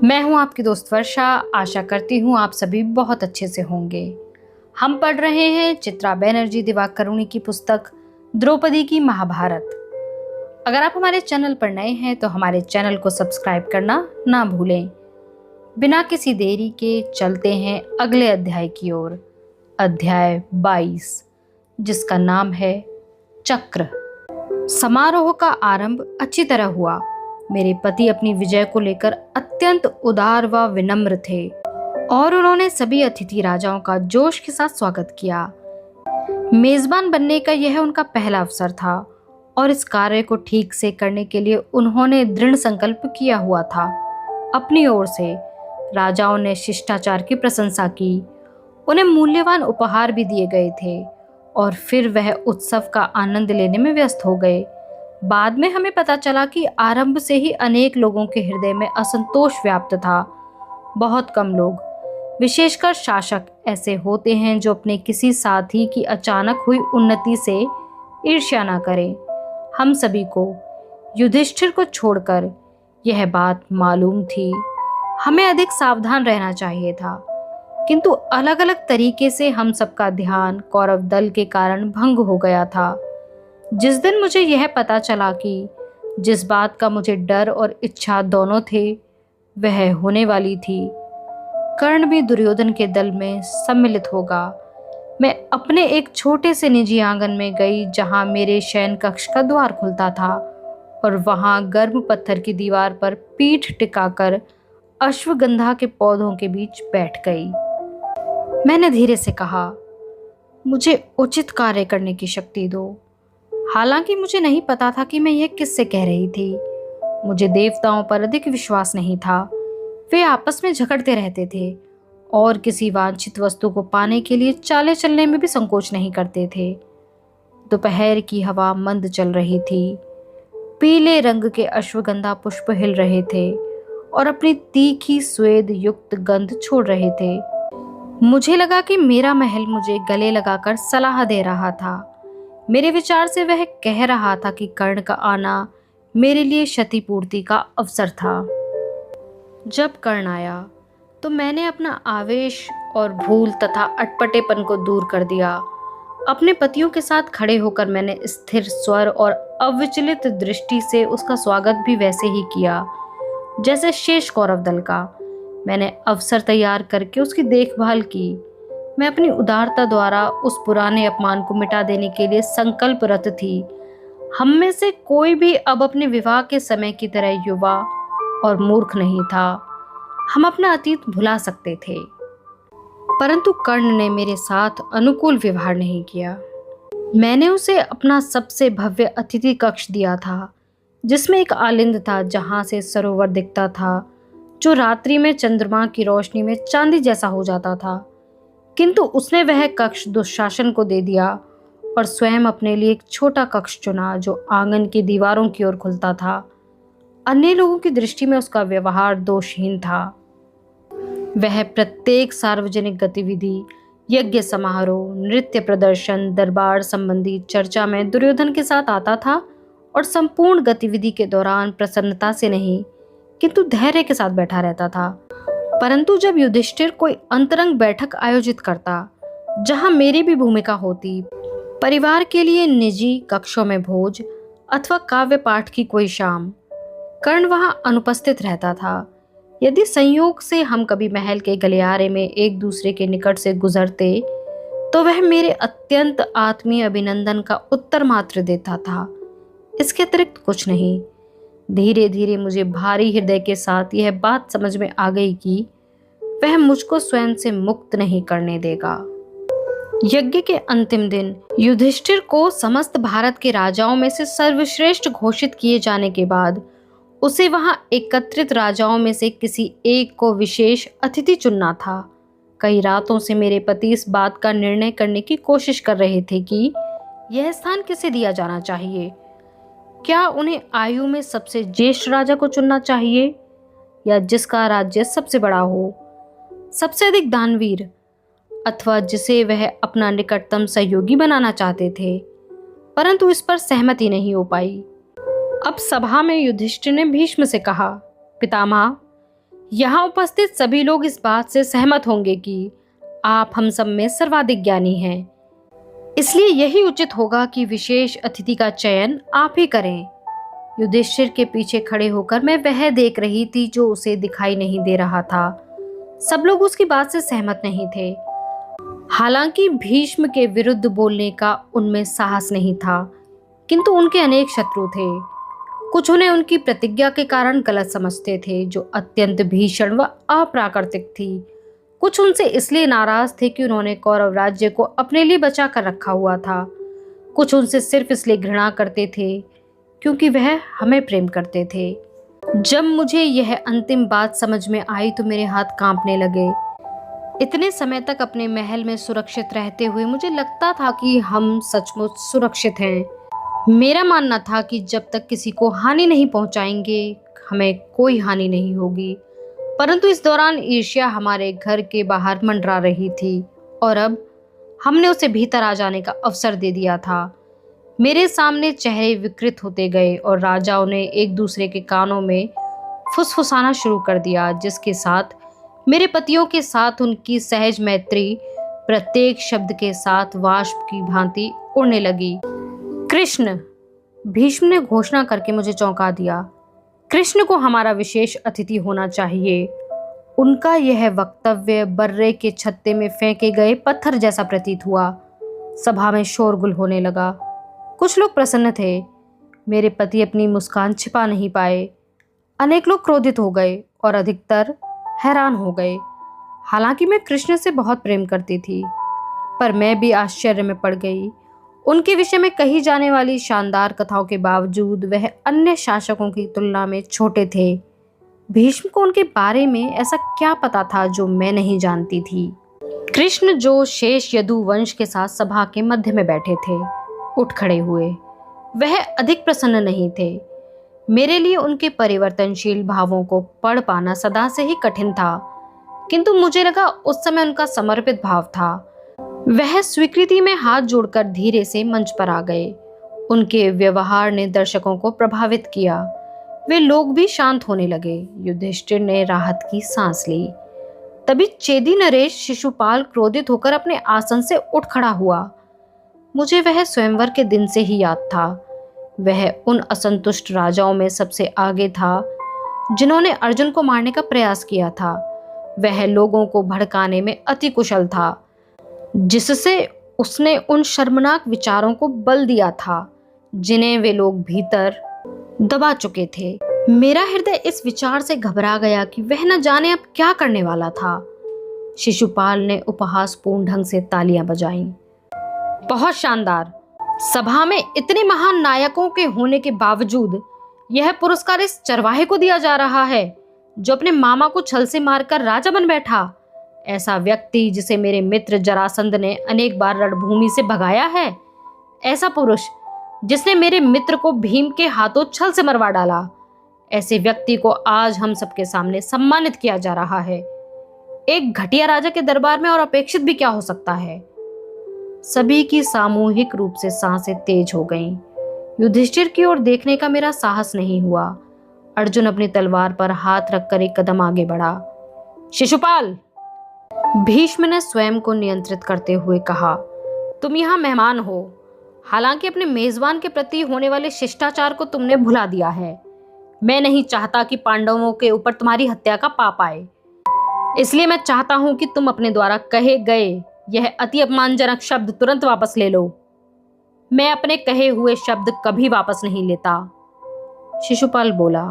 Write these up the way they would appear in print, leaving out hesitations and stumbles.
मैं हूं आपकी दोस्त वर्षा। आशा करती हूं आप सभी बहुत अच्छे से होंगे। हम पढ़ रहे हैं चित्रा बनर्जी दिवाकरुणी की पुस्तक द्रौपदी की महाभारत। अगर आप हमारे चैनल पर नए हैं तो हमारे चैनल को सब्सक्राइब करना ना भूलें। बिना किसी देरी के चलते हैं अगले अध्याय की ओर। अध्याय 22, जिसका नाम है चक्र। समारोह का आरंभ अच्छी तरह हुआ। मेरे पति अपनी विजय को लेकर अत्यंत उदार व विनम्र थे और उन्होंने सभी अतिथि राजाओं का जोश के साथ स्वागत किया। मेजबान बनने का यह उनका पहला अवसर था और इस कार्य को ठीक से करने के लिए उन्होंने दृढ़ संकल्प किया हुआ था। अपनी ओर से राजाओं ने शिष्टाचार की प्रशंसा की, उन्हें मूल्यवान उपहार भी दिए गए थे और फिर वह उत्सव का आनंद लेने में व्यस्त हो गए। बाद में हमें पता चला कि आरंभ से ही अनेक लोगों के हृदय में असंतोष व्याप्त था। बहुत कम लोग, विशेषकर शासक, ऐसे होते हैं जो अपने किसी साथी की अचानक हुई उन्नति से ईर्ष्या न करें। हम सभी को, युधिष्ठिर को छोड़कर, यह बात मालूम थी। हमें अधिक सावधान रहना चाहिए था, किंतु अलग अलग तरीके से हम सबका ध्यान कौरव दल के कारण भंग हो गया था। जिस दिन मुझे यह पता चला कि जिस बात का मुझे डर और इच्छा दोनों थे वह होने वाली थी, कर्ण भी दुर्योधन के दल में सम्मिलित होगा, मैं अपने एक छोटे से निजी आंगन में गई जहां मेरे शयन कक्ष का द्वार खुलता था और वहां गर्म पत्थर की दीवार पर पीठ टिकाकर अश्वगंधा के पौधों के बीच बैठ गई। मैंने धीरे से कहा, मुझे उचित कार्य करने की शक्ति दो। हालांकि मुझे नहीं पता था कि मैं यह किससे कह रही थी। मुझे देवताओं पर अधिक विश्वास नहीं था। वे आपस में झगड़ते रहते थे और किसी वांछित वस्तु को पाने के लिए चाले चलने में भी संकोच नहीं करते थे। दोपहर की हवा मंद चल रही थी। पीले रंग के अश्वगंधा पुष्प हिल रहे थे और अपनी तीखी स्वेद युक्त गंध छोड़ रहे थे। मुझे लगा कि मेरा महल मुझे गले लगाकर सलाह दे रहा था। मेरे विचार से वह कह रहा था कि कर्ण का आना मेरे लिए क्षतिपूर्ति का अवसर था। जब कर्ण आया तो मैंने अपना आवेश और भूल तथा अटपटेपन को दूर कर दिया। अपने पतियों के साथ खड़े होकर मैंने स्थिर स्वर और अविचलित दृष्टि से उसका स्वागत भी वैसे ही किया जैसे शेष कौरव दल का। मैंने अवसर तैयार करके उसकी देखभाल की। मैं अपनी उदारता द्वारा उस पुराने अपमान को मिटा देने के लिए संकल्परत थी। हम में से कोई भी अब अपने विवाह के समय की तरह युवा और मूर्ख नहीं था। हम अपना अतीत भुला सकते थे, परंतु कर्ण ने मेरे साथ अनुकूल व्यवहार नहीं किया। मैंने उसे अपना सबसे भव्य अतिथि कक्ष दिया था, जिसमें एक आलिंद था जहां से सरोवर दिखता था, जो रात्रि में चंद्रमा की रोशनी में चांदी जैसा हो जाता था। किंतु उसने वह कक्ष दुशासन को दे दिया और स्वयं अपने लिए एक छोटा कक्ष चुना जो आंगन की दीवारों की ओर खुलता था। अन्य लोगों की दृष्टि में उसका व्यवहार दोषहीन था। वह प्रत्येक सार्वजनिक गतिविधि, यज्ञ समारोह, नृत्य प्रदर्शन, दरबार संबंधी चर्चा में दुर्योधन के साथ आता था और संपूर्ण गतिविधि के दौरान प्रसन्नता से नहीं किंतु धैर्य के साथ बैठा रहता था। परंतु जब युधिष्ठिर कोई अंतरंग बैठक आयोजित करता जहां मेरी भी भूमिका होती, परिवार के लिए निजी कक्षों में भोज अथवा काव्य पाठ की कोई शाम, कर्ण वहां अनुपस्थित रहता था। यदि संयोग से हम कभी महल के गलियारे में एक दूसरे के निकट से गुजरते तो वह मेरे अत्यंत आत्मीय अभिनंदन का उत्तर मात्र देता था, इसके अतिरिक्त कुछ नहीं। धीरे धीरे मुझे भारी हृदय के साथ यह बात समझ में आ गई कि वह मुझको स्वयं से मुक्त नहीं करने देगा। यज्ञ के अंतिम दिन युधिष्ठिर को समस्त भारत के राजाओं में से सर्वश्रेष्ठ घोषित किए जाने के बाद उसे वहां एकत्रित राजाओं में से किसी एक को विशेष अतिथि चुनना था। कई रातों से मेरे पति इस बात का निर्णय करने की कोशिश कर रहे थे कि यह स्थान किसे दिया जाना चाहिए। क्या उन्हें आयु में सबसे ज्येष्ठ राजा को चुनना चाहिए या जिसका राज्य सबसे बड़ा हो, सबसे अधिक दानवीर, अथवा जिसे वह अपना निकटतम सहयोगी बनाना चाहते थे। परंतु इस पर सहमति नहीं हो पाई। अब सभा में युधिष्ठिर ने भीष्म से कहा, पितामह, यहाँ उपस्थित सभी लोग इस बात से सहमत होंगे कि आप हम सब में सर्वाधिक ज्ञानी हैं, इसलिए यही उचित होगा कि विशेष अतिथि का चयन आप ही करें। युधिष्ठिर के पीछे खड़े होकर मैं वह देख रही थी जो उसे दिखाई नहीं दे रहा था। सब लोग उसकी बात से सहमत नहीं थे। हालांकि भीष्म के विरुद्ध बोलने का उनमें साहस नहीं था, किंतु उनके अनेक शत्रु थे। कुछ उन्हें उनकी प्रतिज्ञा के कारण गलत समझते थे, जो अत्यंत भीषण व अप्राकृतिक थी। कुछ उनसे इसलिए नाराज थे कि उन्होंने कौरव राज्य को अपने लिए बचा कर रखा हुआ था। कुछ उनसे सिर्फ इसलिए घृणा करते थे क्योंकि वह हमें प्रेम करते थे। जब मुझे यह अंतिम बात समझ में आई तो मेरे हाथ कांपने लगे। इतने समय तक अपने महल में सुरक्षित रहते हुए मुझे लगता था कि हम सचमुच सुरक्षित हैं। मेरा मानना था कि जब तक किसी को हानि नहीं पहुंचाएंगे, हमें कोई हानि नहीं होगी। परंतु इस दौरान ईर्ष्या हमारे घर के बाहर मंडरा रही थी और अब हमने उसे भीतर आ जाने का अवसर दे दिया था। मेरे सामने चेहरे विकृत होते गए और राजाओं ने एक दूसरे के कानों में फुसफुसाना शुरू कर दिया, जिसके साथ मेरे पतियों के साथ उनकी सहज मैत्री प्रत्येक शब्द के साथ वाष्प की भांति उड़ने लगी। कृष्ण, भीष्म ने घोषणा करके मुझे चौंका दिया। कृष्ण को हमारा विशेष अतिथि होना चाहिए। उनका यह वक्तव्य बर्रे के छत्ते में फेंके गए पत्थर जैसा प्रतीत हुआ। सभा में शोरगुल होने लगा। कुछ लोग प्रसन्न थे। मेरे पति अपनी मुस्कान छिपा नहीं पाए। अनेक लोग क्रोधित हो गए और अधिकतर हैरान हो गए। हालांकि मैं कृष्ण से बहुत प्रेम करती थी, पर मैं भी आश्चर्य में पड़ गई। उनके विषय में कही जाने वाली शानदार कथाओं के बावजूद वह अन्य शासकों की तुलना में छोटे थे। भीष्म को उनके बारे में ऐसा क्या पता था जो मैं नहीं जानती थी। कृष्ण, जो शेष यदु वंश के साथ सभा के मध्य में बैठे थे, उठ खड़े हुए। वह अधिक प्रसन्न नहीं थे। मेरे लिए उनके परिवर्तनशील भावों को पढ़ पाना सदा से ही कठिन था, किंतु मुझे लगा उस समय उनका समर्पित भाव था। वह स्वीकृति में हाथ जोड़कर धीरे से मंच पर आ गए। उनके व्यवहार ने दर्शकों को प्रभावित किया। वे लोग भी शांत होने लगे। युधिष्ठिर ने राहत की सांस ली। तभी चेदी नरेश शिशुपाल क्रोधित होकर अपने आसन से उठ खड़ा हुआ। मुझे वह स्वयंवर के दिन से ही याद था। वह उन असंतुष्ट राजाओं में सबसे आगे था जिन्होंने अर्जुन को मारने का प्रयास किया था। वह लोगों को भड़काने में अति कुशल था, जिससे उसने उन शर्मनाक विचारों को बल दिया था जिन्हें वे लोग भीतर दबा चुके थे। मेरा हृदय इस विचार से घबरा गया कि वह न जाने अब क्या करने वाला था। शिशुपाल ने उपहासपूर्ण ढंग से तालियां बजाईं। बहुत शानदार। सभा में इतने महान नायकों के होने के बावजूद यह पुरस्कार इस चरवाहे को दिया जा रहा है जो अपने मामा को छल से मारकर राजा बन बैठा। ऐसा व्यक्ति जिसे मेरे मित्र जरासंध ने अनेक बार रणभूमि से भगाया है। ऐसा पुरुष जिसने मेरे मित्र को भीम के हाथों छल से मरवा डाला। ऐसे व्यक्ति को आज हम सबके सामने सम्मानित किया जा रहा है। एक घटिया राजा के दरबार में और अपेक्षित भी क्या हो सकता है। सभी की सामूहिक रूप से सांसें तेज हो गईं। युधिष्ठिर की ओर देखने का मेरा साहस नहीं हुआ। अर्जुन अपनी तलवार पर हाथ रखकर एक कदम आगे बढ़ा। शिशुपाल, भीष्म ने स्वयं को नियंत्रित करते हुए कहा, तुम यहाँ मेहमान हो। हालांकि अपने मेजबान के प्रति होने वाले शिष्टाचार को तुमने भुला दिया है। मैं नहीं चाहता कि पांडवों के ऊपर तुम्हारी हत्या का पाप आए, इसलिए मैं चाहता हूं कि तुम अपने द्वारा कहे गए यह अति अपमानजनक शब्द तुरंत वापस ले लो। मैं अपने कहे हुए शब्द कभी वापस नहीं लेता। शिशुपाल बोला,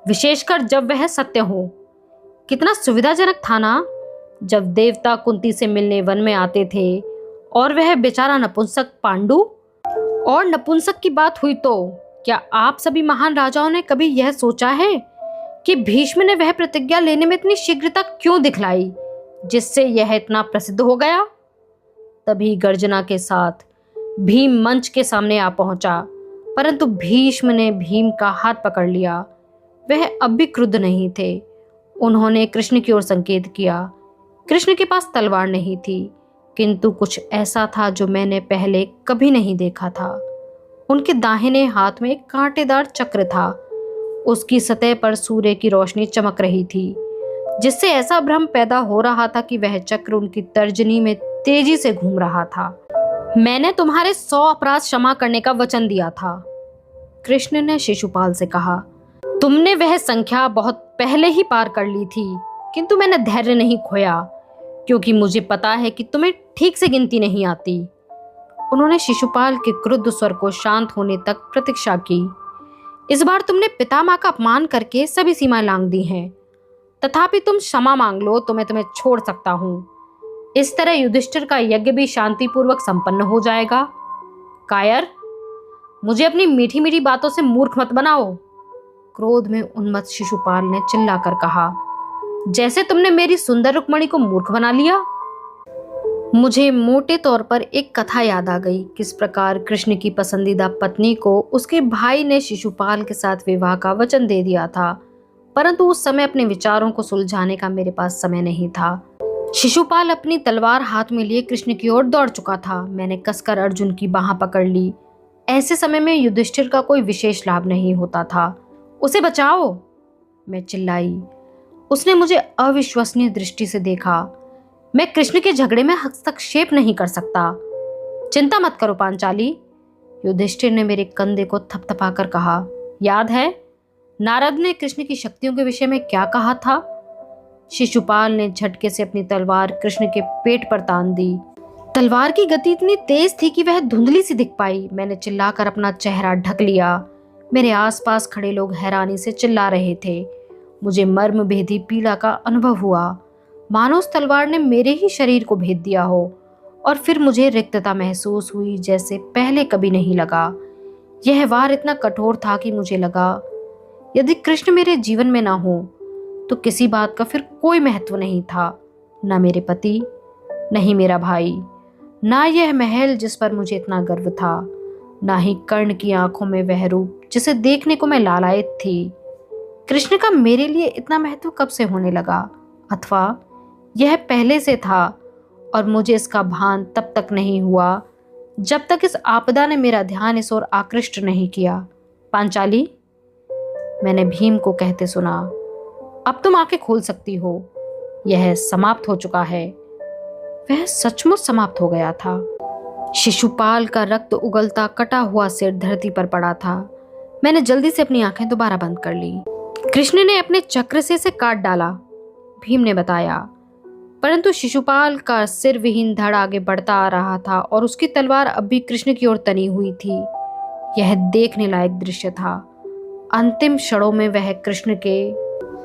विशेषकर जब वह सत्य हो। कितना सुविधाजनक था ना, जब देवता कुंती से मिलने वन में आते थे और वह बेचारा नपुंसक पांडु। और नपुंसक की बात हुई तो क्या आप सभी महान राजाओं ने कभी यह सोचा है कि भीष्म ने वह प्रतिज्ञा लेने में इतनी शीघ्रता क्यों दिखलाई जिससे यह इतना प्रसिद्ध हो गया। तभी गर्जना के साथ भीम मंच के सामने आ पहुंचा, परंतु भीष्म ने भीम का हाथ पकड़ लिया। वह अब भी क्रुद्ध नहीं थे। उन्होंने कृष्ण की ओर संकेत किया। कृष्ण के पास तलवार नहीं थी, किंतु कुछ ऐसा था जो मैंने पहले कभी नहीं देखा था। उनके दाहिने हाथ में एक कांटेदार चक्र था। उसकी सतह पर सूर्य की रोशनी चमक रही थी। जिससे ऐसा भ्रम पैदा हो रहा था कि वह चक्र उनकी तर्जनी में तेजी से घूम रहा था। मैंने तुम्हारे 100 अपराध क्षमा करने का वचन दिया था, कृष्ण ने शिशुपाल से कहा। तुमने वह संख्या बहुत पहले ही पार कर ली थी, किंतु मैंने धैर्य नहीं खोया, क्योंकि मुझे पता है कि तुम्हें ठीक से गिनती नहीं आती। उन्होंने शिशुपाल के क्रुद्ध स्वर को शांत होने तक प्रतीक्षा की। इस बार तुमने पितामह का अपमान करके सभी सीमाएं लांघ दी हैं, तथापि तुम क्षमा मांग लो तो मैं तुम्हें छोड़ सकता हूं। इस तरह युधिष्ठिर का यज्ञ भी शांतिपूर्वक संपन्न हो जाएगा। कायर, मुझे अपनी मीठी मीठी बातों से मूर्ख मत बनाओ, क्रोध में उन्मत्त शिशुपाल ने चिल्लाकर कहा। जैसे तुमने मेरी सुंदर रुक्मणी को मूर्ख बना लिया। मुझे मोटे तौर पर एक कथा याद आ गई, किस प्रकार कृष्ण की पसंदीदा पत्नी को उसके भाई ने शिशुपाल के साथ विवाह का वचन दे दिया था, परंतु उस समय अपने विचारों को सुलझाने का मेरे पास समय नहीं था। शिशुपाल अपनी तलवार हाथ में लिए कृष्ण की ओर दौड़ चुका था। मैंने कसकर अर्जुन की बाह पकड़ ली। ऐसे समय में युधिष्ठिर का कोई विशेष लाभ नहीं होता था। उसे बचाओ, मैं चिल्लाई। उसने मुझे अविश्वसनीय दृष्टि से देखा। मैं कृष्ण के झगड़े में हस्तक्षेप नहीं कर सकता। चिंता मत करो पांचाली, युधिष्ठिर ने मेरे कंधे को थपथपाकर कहा। याद है नारद ने कृष्ण की शक्तियों के विषय में क्या कहा था? शिशुपाल ने झटके से अपनी तलवार कृष्ण के पेट पर तान दी। तलवार की गति इतनी तेज थी कि वह धुंधली सी दिख पाई। मैंने चिल्लाकर अपना चेहरा ढक लिया। मेरे आसपास खड़े लोग हैरानी से चिल्ला रहे थे। मुझे मर्म भेदी पीड़ा का अनुभव हुआ, मानो उस तलवार ने मेरे ही शरीर को भेद दिया हो। और फिर मुझे रिक्तता महसूस हुई, जैसे पहले कभी नहीं लगा। यह वार इतना कठोर था कि मुझे लगा यदि कृष्ण मेरे जीवन में ना हो तो किसी बात का फिर कोई महत्व नहीं था। न मेरे पति, नहीं मेरा भाई, ना यह महल जिस पर मुझे इतना गर्व था, ना ही कर्ण की आंखों में वह रूप जिसे देखने को मैं लालायित थी। कृष्ण का मेरे लिए इतना महत्व कब से होने लगा? अथवा यह पहले से था और मुझे इसका भान तब तक नहीं हुआ जब तक इस आपदा ने मेरा ध्यान इस ओर आकृष्ट नहीं किया। पांचाली, मैंने भीम को कहते सुना, अब तुम आंखें खोल सकती हो। यह समाप्त हो चुका है। वह सचमुच समाप्त हो गया था। शिशुपाल का रक्त उगलता कटा हुआ सिर धरती पर पड़ा था। मैंने जल्दी से अपनी आंखें दोबारा बंद कर ली। कृष्ण ने अपने चक्र से इसे काट डाला, भीम ने बताया, परंतु शिशुपाल का सिर विहीन धड़ आगे बढ़ता आ रहा था और उसकी तलवार अब भी कृष्ण की ओर तनी हुई थी। यह देखने लायक दृश्य था। अंतिम क्षणों में वह कृष्ण के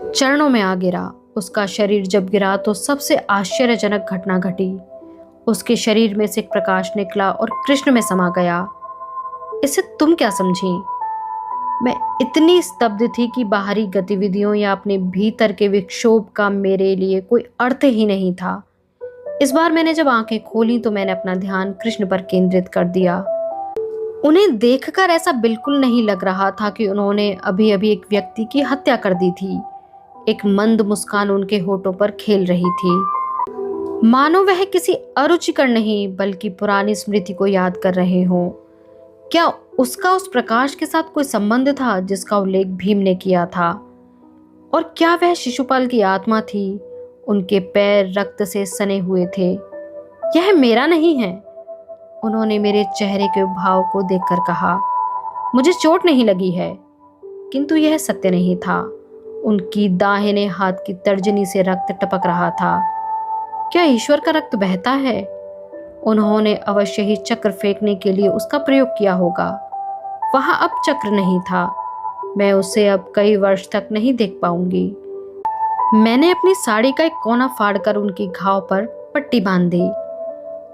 चरणों में आ गिरा। उसका शरीर जब गिरा तो सबसे आश्चर्यजनक घटना घटी। उसके शरीर में से एक प्रकाश निकला और कृष्ण में समा गया। इसे तुम क्या समझी? मैं इतनी स्तब्ध थी कि बाहरी गतिविधियों या अपने भीतर के विक्षोभ का मेरे लिए कोई अर्थ ही नहीं था। इस बार मैंने जब आंखें खोली तो मैंने अपना ध्यान कृष्ण पर केंद्रित कर दिया। उन्हें देखकर ऐसा बिल्कुल नहीं लग रहा था कि उन्होंने अभी अभी एक व्यक्ति की हत्या कर दी थी। एक मंद मुस्कान उनके होठों पर खेल रही थी, मानो वह किसी अरुचिकर नहीं बल्कि पुरानी स्मृति को याद कर रहे हों। क्या उसका उस प्रकाश के साथ कोई संबंध था जिसका उल्लेख भीम ने किया था? और क्या वह शिशुपाल की आत्मा थी? उनके पैर रक्त से सने हुए थे। यह मेरा नहीं है, उन्होंने मेरे चेहरे के भाव को देखकर कहा। मुझे चोट नहीं लगी है, किंतु यह सत्य नहीं था। उनकी दाहिने हाथ की तर्जनी से रक्त टपक रहा था। क्या ईश्वर का रक्त बहता है? उन्होंने अवश्य ही चक्र फेंकने के लिए उसका प्रयोग किया होगा। वहां अब चक्र नहीं था। मैं उसे अब कई वर्ष तक नहीं देख पाऊंगी। मैंने अपनी साड़ी का एक कोना फाड़कर उनकी घाव पर पट्टी बांध दी।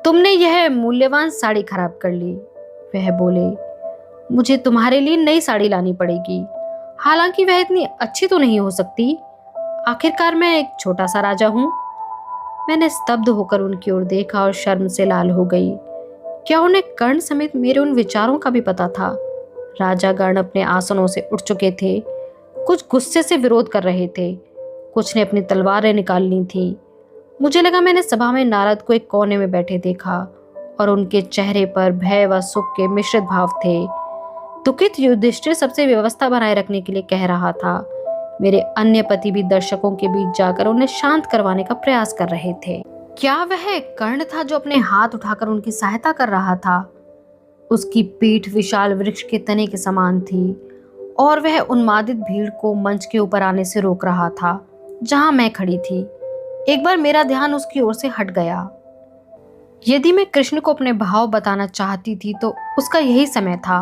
तुमने यह मूल्यवान साड़ी खराब कर ली, वह बोले। मुझे तुम्हारे लिए नई साड़ी लानी पड़ेगी, हालांकि वह इतनी अच्छी तो नहीं हो सकती। आखिरकार मैं एक छोटा सा राजा हूं। मैंने स्तब्ध होकर उनकी ओर देखा और शर्म से लाल हो गई। क्या उन्हें कर्ण समेत मेरे उन विचारों का भी पता था? राजागण अपने आसनों से उठ चुके थे। कुछ गुस्से से विरोध कर रहे थे, कुछ ने अपनी तलवारें निकाल ली थी। मुझे लगा मैंने सभा में नारद को एक कोने में बैठे देखा और उनके चेहरे पर भय व सुख के मिश्रित भाव थे। दुखित युधिष्ठिर सबसे व्यवस्था बनाए रखने के लिए कह रहा था। मेरे अन्य पति भी दर्शकों के बीच जाकर उन्हें शांत करवाने का प्रयास कर रहे थे। क्या वह कर्ण था जो अपने हाथ उठाकर उनकी सहायता कर रहा था? उसकी पीठ विशाल वृक्ष के तने के समान थी और वह उन्मादित भीड़ को मंच के ऊपर आने से रोक रहा था जहां मैं खड़ी थी। एक बार मेरा ध्यान उसकी ओर से हट गया। यदि मैं कृष्ण को अपने भाव बताना चाहती थी तो उसका यही समय था।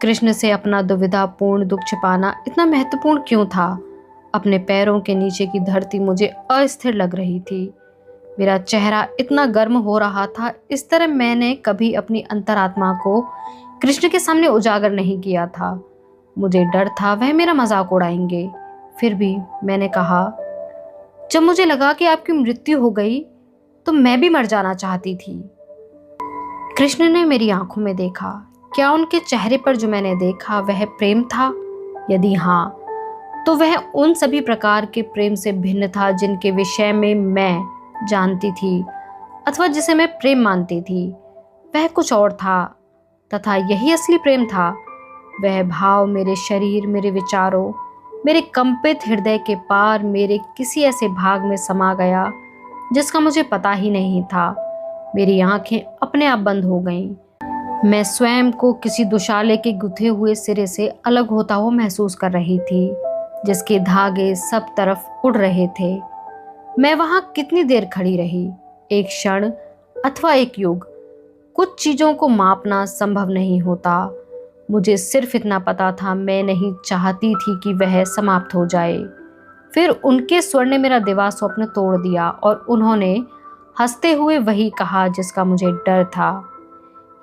कृष्ण से अपना दुविधापूर्ण दुख छिपाना इतना महत्वपूर्ण क्यों था? अपने पैरों के नीचे की धरती मुझे अस्थिर लग रही थी। मेरा चेहरा इतना गर्म हो रहा था, इस तरह मैंने कभी अपनी अंतरात्मा को कृष्ण के सामने उजागर नहीं किया था। मुझे डर था वह मेरा मजाक उड़ाएंगे। फिर भी मैंने कहा, जब मुझे लगा कि आपकी मृत्यु हो गई तो मैं भी मर जाना चाहती थी। कृष्ण ने मेरी आंखों में देखा। क्या उनके चेहरे पर जो मैंने देखा वह प्रेम था? यदि हाँ, तो वह उन सभी प्रकार के प्रेम से भिन्न था जिनके विषय में मैं जानती थी अथवा जिसे मैं प्रेम मानती थी। वह कुछ और था तथा यही असली प्रेम था। वह भाव मेरे शरीर, मेरे विचारों, मेरे कंपित हृदय के पार मेरे किसी ऐसे भाग में समा गया जिसका मुझे पता ही नहीं था। मेरी आंखें अपने आप बंद हो गईं। मैं स्वयं को किसी दुशाले के गुथे हुए सिरे से अलग होता हुआ महसूस कर रही थी जिसके धागे सब तरफ उड़ रहे थे। मैं वहां कितनी देर खड़ी रही? एक क्षण अथवा एक युग। कुछ चीजों को मापना संभव नहीं होता। मुझे सिर्फ इतना पता था, मैं नहीं चाहती थी कि वह समाप्त हो जाए। फिर उनके स्वर ने मेरा दिवा स्वप्न तोड़ दिया और उन्होंने हंसते हुए वही कहा जिसका मुझे डर था।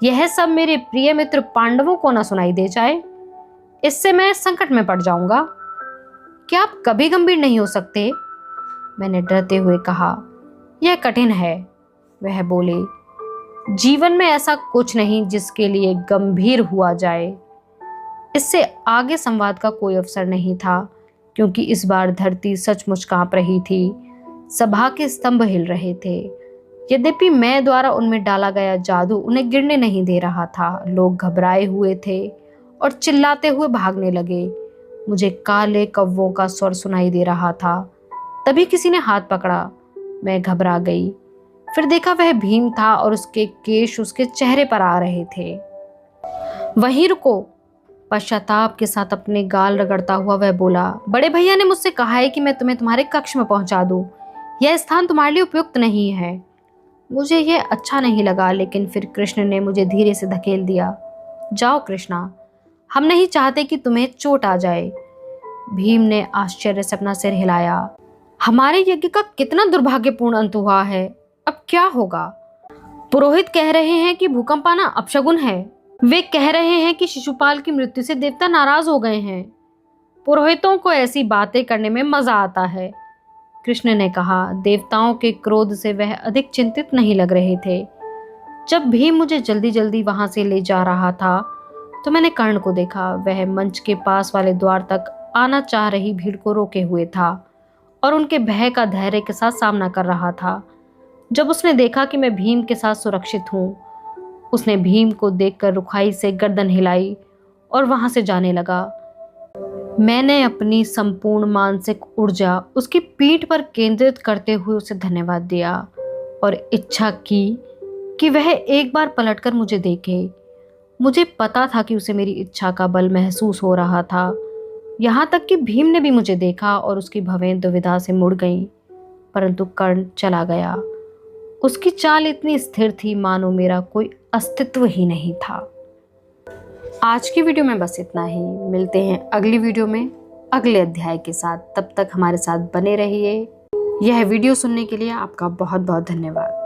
यह सब मेरे प्रिय मित्र पांडवों को न सुनाई दे जाए, इससे मैं संकट में पड़ जाऊंगा। क्या आप कभी गंभीर नहीं हो सकते? मैंने डरते हुए कहा। यह कठिन है, वह बोले। जीवन में ऐसा कुछ नहीं जिसके लिए गंभीर हुआ जाए। इससे आगे संवाद का कोई अवसर नहीं था क्योंकि इस बार धरती सचमुच कांप रही थी। सभा के स्तंभ हिल रहे थे। यद्यपि मैं द्वारा उनमें डाला गया जादू उन्हें गिरने नहीं दे रहा था। लोग घबराए हुए थे और चिल्लाते हुए भागने लगे। मुझे काले कौवों का स्वर सुनाई दे रहा था। तभी किसी ने हाथ पकड़ा। मैं घबरा गई। फिर देखा वह भीम था और उसके केश उसके चेहरे पर आ रहे थे। वहीं रुको, पश्चाताप के साथ अपने गाल रगड़ता हुआ वह बोला। बड़े भैया ने मुझसे कहा है कि मैं तुम्हें तुम्हारे कक्ष में पहुंचा दूं। यह स्थान तुम्हारे लिए उपयुक्त नहीं है। मुझे यह अच्छा नहीं लगा, लेकिन फिर कृष्ण ने मुझे धीरे से धकेल दिया। जाओ कृष्णा, हम नहीं चाहते कि तुम्हें चोट आ जाए। भीम ने आश्चर्य से अपना सिर हिलाया। हमारे यज्ञ का कितना दुर्भाग्यपूर्ण अंत हुआ है। अब क्या होगा? पुरोहित कह रहे हैं कि भूकंप आना अपशगुन है। वे कह रहे हैं कि शिशुपाल की मृत्यु से देवता नाराज हो गए हैं। पुरोहितों को ऐसी बातें करने में मजा आता है, कृष्ण ने कहा। देवताओं के क्रोध से वह अधिक चिंतित नहीं लग रहे थे। जब भीम मुझे जल्दी जल्दी वहां से ले जा रहा था तो मैंने कर्ण को देखा। वह मंच के पास वाले द्वार तक आना चाह रही भीड़ को रोके हुए था और उनके भय का धैर्य के साथ सामना कर रहा था। जब उसने देखा कि मैं भीम के साथ सुरक्षित हूँ, उसने भीम को देखकर रुखाई से गर्दन हिलाई और वहां से जाने लगा। मैंने अपनी संपूर्ण मानसिक ऊर्जा उसकी पीठ पर केंद्रित करते हुए उसे धन्यवाद दिया और इच्छा की कि वह एक बार पलटकर मुझे देखे। मुझे पता था कि उसे मेरी इच्छा का बल महसूस हो रहा था। यहाँ तक कि भीम ने भी मुझे देखा और उसकी भवें दुविधा से मुड़ गईं। परंतु कर्ण चला गया। उसकी चाल इतनी स्थिर थी मानो मेरा कोई अस्तित्व ही नहीं था। आज की वीडियो में बस इतना ही। मिलते हैं अगली वीडियो में अगले अध्याय के साथ। तब तक हमारे साथ बने रहिए। यह वीडियो सुनने के लिए आपका बहुत बहुत धन्यवाद।